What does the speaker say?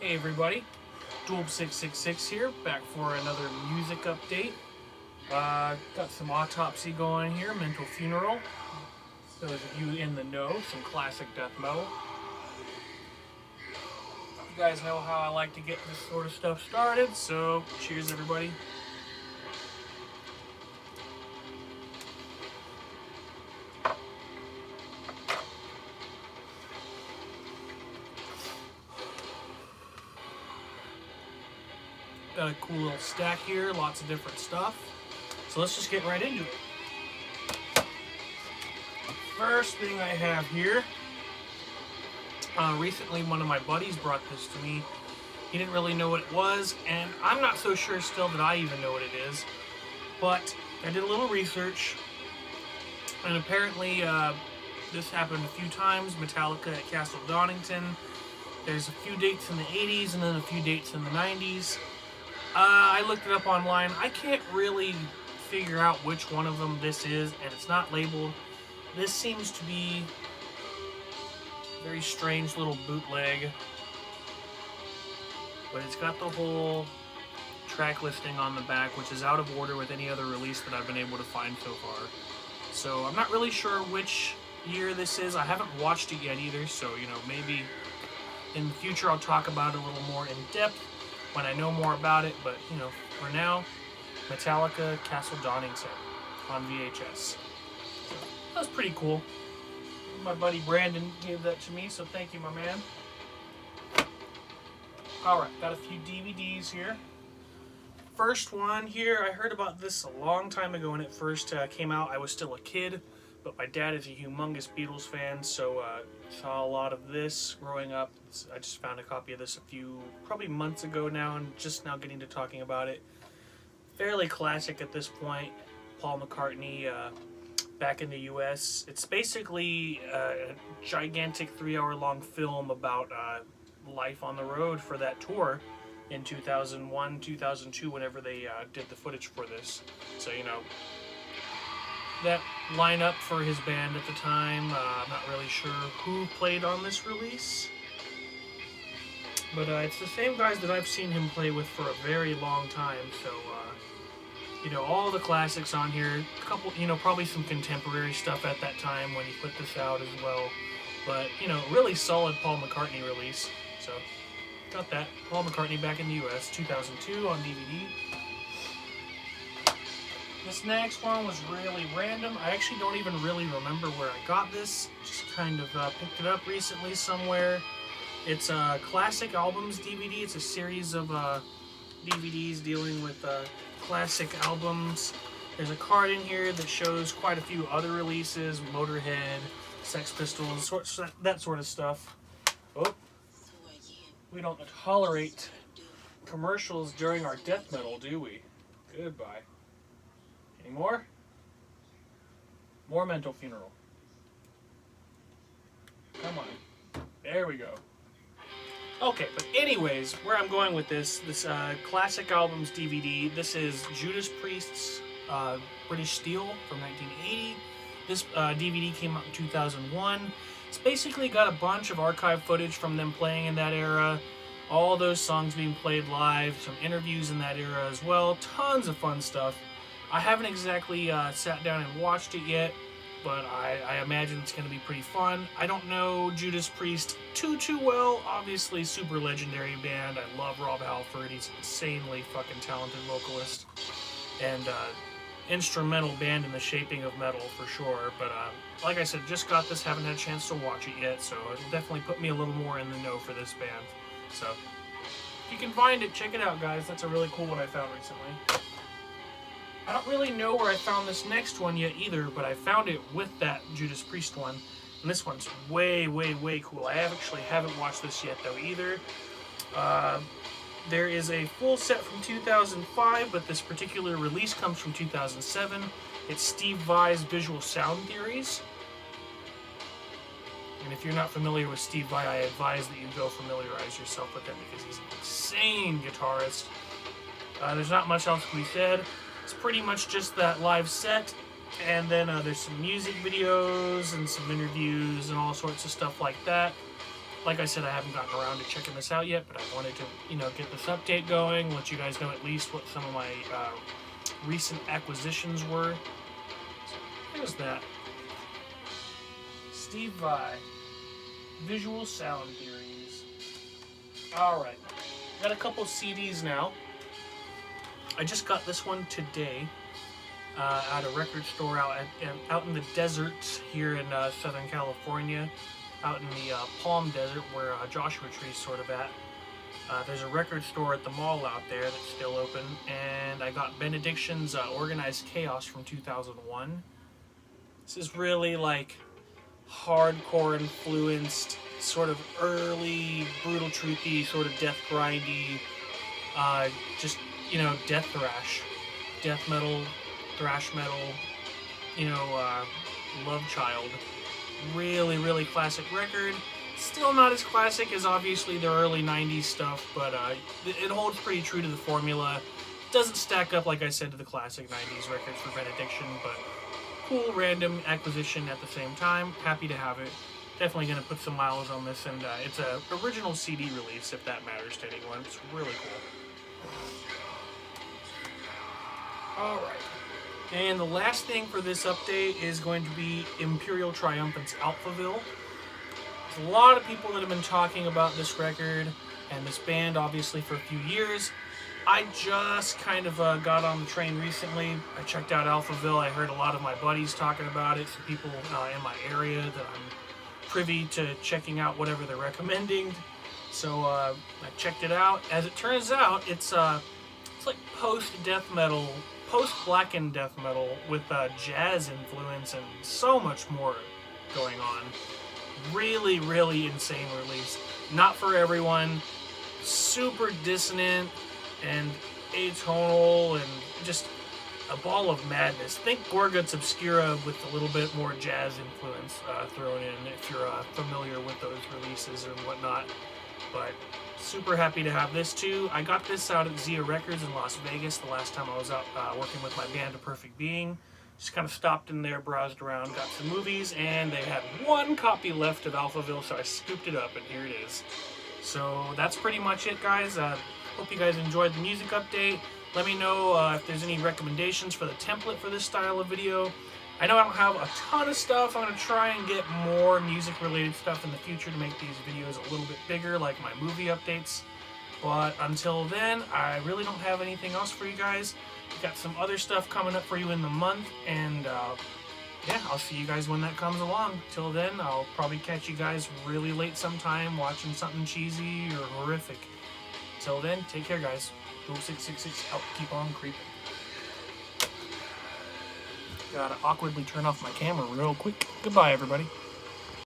Hey everybody, Dulb666 here, back for another music update. Got some autopsy going here, Mental Funeral. Those of you in the know, some classic death metal. You guys know how I like to get this sort of stuff started, so cheers everybody. Got a cool little stack here, lots of different stuff. So let's just get right into it. First thing I have here, recently one of my buddies brought this to me. He didn't really know what it was, and I'm not so sure still that I even know what it is. But I did a little research, and apparently this happened a few times. Metallica at Castle Donnington. There's a few dates in the 80s and then a few dates in the 90s. I looked it up online. I can't really figure out which one of them this is, and it's not labeled. This seems to be a very strange little bootleg, but it's got the whole track listing on the back, which is out of order with any other release that I've been able to find so far. So I'm not really sure which year this is. I haven't watched it yet either, so maybe in the future I'll talk about it a little more in depth when I know more about it, but for now, Metallica Castle Donnington on VHS. So, that was pretty cool. My buddy Brandon gave that to me, so thank you, my man. Alright, got a few DVDs here. First one here, I heard about this a long time ago when it first came out. I was still a kid, but my dad is a humongous Beatles fan, so saw a lot of this growing up. I just found a copy of this probably months ago now, and just now getting to talking about it. Fairly classic at this point. Paul McCartney back in the US. It's basically a gigantic 3-hour-long film about life on the road for that tour in 2001, 2002, whenever they did the footage for this. So, that lineup for his band at the time. I'm not really sure who played on this release, but it's the same guys that I've seen him play with for a very long time. So all the classics on here. A couple, probably some contemporary stuff at that time when he put this out as well. But really solid Paul McCartney release. So got that. Paul McCartney back in the US, 2002 on DVD. This next one was really random. I actually don't even really remember where I got this. Just kind of picked it up recently somewhere. It's a Classic Albums DVD. It's a series of DVDs dealing with classic albums. There's a card in here that shows quite a few other releases. Motorhead, Sex Pistols, that sort of stuff. Oh, we don't tolerate commercials during our death metal, do we? Goodbye. Any more? More Mental Funeral. Come on. There we go. Okay, but anyways, where I'm going with this Classic Albums DVD, this is Judas Priest's British Steel from 1980. This DVD came out in 2001. It's basically got a bunch of archive footage from them playing in that era, all those songs being played live, some interviews in that era as well, tons of fun stuff. I haven't exactly sat down and watched it yet, but I imagine it's going to be pretty fun. I don't know Judas Priest too well. Obviously, super legendary band. I love Rob Halford. He's an insanely fucking talented vocalist. And instrumental band in the shaping of metal, for sure. But like I said, just got this. Haven't had a chance to watch it yet, so it'll definitely put me a little more in the know for this band. So, if you can find it, check it out, guys. That's a really cool one I found recently. I don't really know where I found this next one yet either, but I found it with that Judas Priest one. And this one's way cool. I actually haven't watched this yet though either. There is a full set from 2005, but this particular release comes from 2007. It's Steve Vai's Visual Sound Theories. And if you're not familiar with Steve Vai, I advise that you go familiarize yourself with him because he's an insane guitarist. There's not much else to be said. It's pretty much just that live set, and then there's some music videos and some interviews and all sorts of stuff like that. like I said, I haven't gotten around to checking this out yet, but I wanted to, you know, get this update going, let you guys know at least what some of my recent acquisitions were. So here's that. Steve Vai, Visual Sound Theories. Alright, got a couple CDs now. I just got this one today at a record store out in the desert here in Southern California, out in the Palm Desert where Joshua Tree's sort of at. There's a record store at the mall out there that's still open, and I got Benediction's Organized Chaos from 2001. This is really like hardcore influenced, sort of early, brutal truthy, sort of death grindy, just, you know, death thrash, death metal, thrash metal, you know, love child. Really, really classic record. Still not as classic as obviously the early 90s stuff, but it holds pretty true to the formula. Doesn't stack up, like I said, to the classic 90s records for Benediction, but cool random acquisition at the same time. Happy to have it. Definitely going to put some miles on this, and it's a original CD release if that matters to anyone. It's really cool. Alright. And the last thing for this update is going to be Imperial Triumphants Alphaville. There's a lot of people that have been talking about this record and this band obviously for a few years. I just kind of got on the train recently. I checked out Alphaville. I heard a lot of my buddies talking about it, some people in my area that I'm privy to checking out whatever they're recommending. So I checked it out. As it turns out, it's like post-death metal, post-blackened death metal with jazz influence and so much more going on. Really, really insane release. Not for everyone. Super dissonant and atonal and just a ball of madness. Think Gorguts Obscura with a little bit more jazz influence thrown in if you're familiar with those releases and whatnot. But super happy to have this too. I got this out at Zia Records in Las Vegas the last time I was out working with my band A Perfect Being. Just kind of stopped in there, browsed around, got some movies, and they had one copy left of Alphaville, so I scooped it up, and here it is. So that's pretty much it, guys. Hope you guys enjoyed the music update. Let me know if there's any recommendations for the template for this style of video. I know I don't have a ton of stuff. I'm going to try and get more music-related stuff in the future to make these videos a little bit bigger, like my movie updates. But until then, I really don't have anything else for you guys. Got some other stuff coming up for you in the month, and yeah, I'll see you guys when that comes along. Till then, I'll probably catch you guys really late sometime watching something cheesy or horrific. Till then, take care, guys. 0666 out, keep on creeping. Gotta awkwardly turn off my camera real quick. Goodbye, everybody.